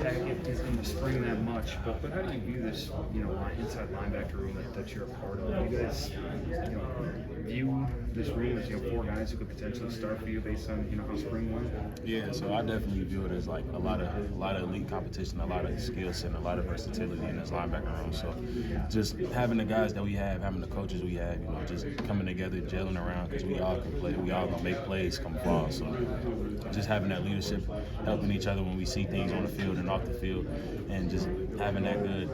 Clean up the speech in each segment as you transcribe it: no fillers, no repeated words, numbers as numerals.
attack it in the spring that much, but how do you view this, inside linebacker room that you're a part of? Do you guys, view this room as, four guys who could potentially start for you based on, how spring went? Yeah, so I definitely view it as like a lot of elite competition, a lot of skill set, and a lot of versatility in this linebacker room. So just having the guys that we have, having the coaches we have, just coming together, gelling around, because we all can play, we all gonna make plays come fall. So just having that leadership, helping each other when we see things on the field and off the field, and just having that good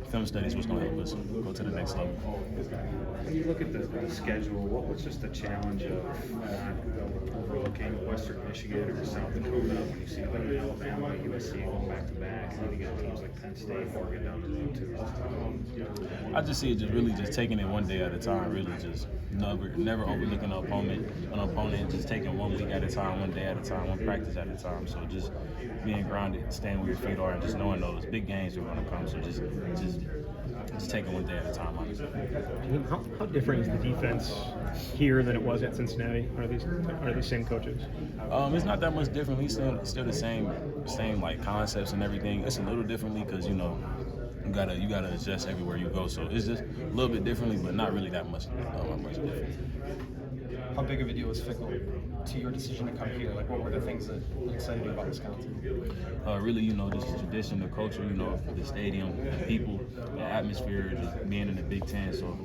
film study is what's gonna help us go to the next level. When you look at the schedule, what's just the challenge of not overlooking Western Michigan or South Dakota when you see like Alabama, USC going back to back, and then you got teams like Penn State, Oregon down the road too? I just see it just really just taking it one day at a time, really just never overlooking an opponent, just taking 1 week at a time, 1 day at a time, one practice at a time. So just being grounded, staying where your feet are, and just knowing those big games are going to come. So just taking 1 day at a time, honestly. How different is the defense here than it was at Cincinnati? Are these same coaches? It's not that much different. It's still the same like concepts and everything. It's a little differently because you gotta adjust everywhere you go. So it's just a little bit differently, but not really that much different. How big of a deal was Fickle to your decision to come here? Like, what were the things that excited you about Wisconsin? Really, just the tradition, the culture, the stadium, the people, the atmosphere, just being in the Big Ten. So,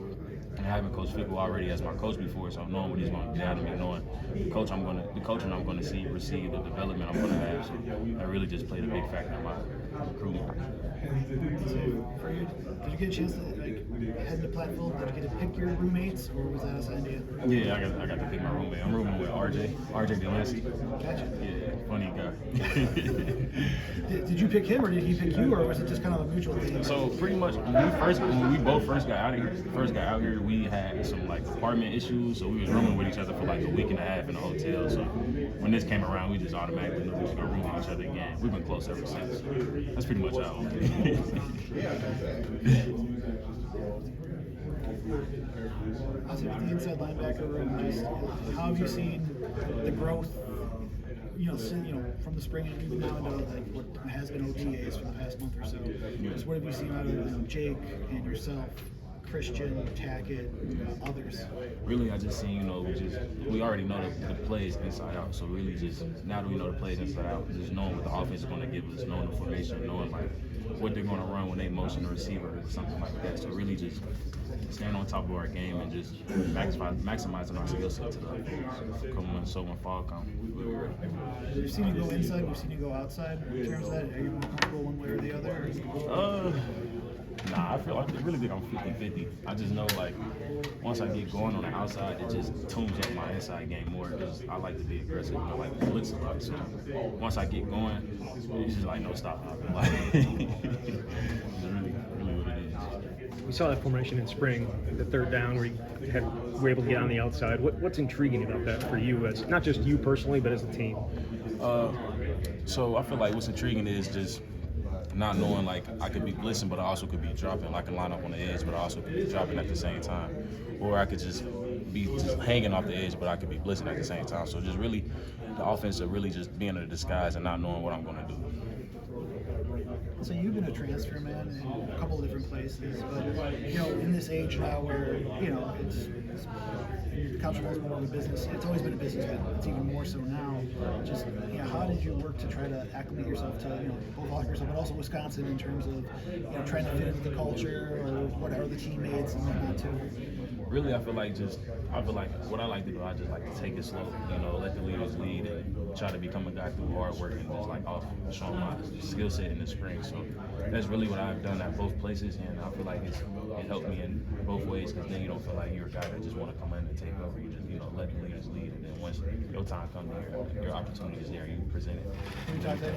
and having Coach Fickle already as my coach before, so knowing what he's going to do out of me, knowing the coaching I'm going to see, receive, the development I'm going to have. So that really just played a big factor in my recruiting. Did you get a chance to head to Platteville? Did you get to pick your roommates, or was that assigned to you? Yeah, I got to pick my roommate. I'm rooming with RJ Delancey. Gotcha. Yeah, funny guy. Did you pick him, or did he pick you, or was it just kind of a mutual thing? So pretty much when we both first got out here, we had some like apartment issues, so we was rooming with each other for like a week and a half in a hotel. So when this came around, we just automatically knew we was gonna room with each other again. We've been close ever since. That's pretty much how. Outside of the inside linebacker room, just how have you seen the growth? From the spring and even now into like what has been OTAs for the past month or so. Just what have you seen out of Jake and yourself, Christian, Tackett, others? Really, I just seen, we already know the plays inside out. So really just, now that we know the plays inside out, just knowing what the offense is going to give us, knowing the formation, knowing like what they're going to run when they motion the receiver or something like that. So really just staying on top of our game and just maximizing our skill set to when fall comes. We've seen you go inside, we've seen you go outside. In terms of that, are you more comfortable one way or the other? Nah, I really think I'm 50-50. I just know, like, once I get going on the outside, it just tunes up my inside game more because I like to be aggressive. I like to blitz a lot. So once I get going, it's just like no stop. Like, it's really what it is. We saw that formation in spring, the third down where you were able to get on the outside. What's intriguing about that for you, as not just you personally, but as a team? So I feel like what's intriguing is just not knowing, like, I could be blitzing, but I also could be dropping. I can line up on the edge, but I also could be dropping at the same time. Or I could just be hanging off the edge, but I could be blitzing at the same time. So just really, the offense of really just being in a disguise and not knowing what I'm going to do. So you've been a transfer man in a couple of different places, but in this age now where it's college football is more of a business. It's always been a business, but it's even more so now. Just how did you work to try to acclimate yourself to both Hawkers, but also Wisconsin in terms of trying to fit into the culture or whatever the teammates and whatnot too? Really, I feel like what I like to do, I just like to take it slow, let the leaders lead and try to become a guy through hard work and just like showing my skill set in the spring. So that's really what I've done at both places, and I feel like it helped me in both ways because then you don't feel like you're a guy that just want to come in and take over. You just let the leaders lead, and then once your time comes, your opportunity is there, you present it. Can you talk that?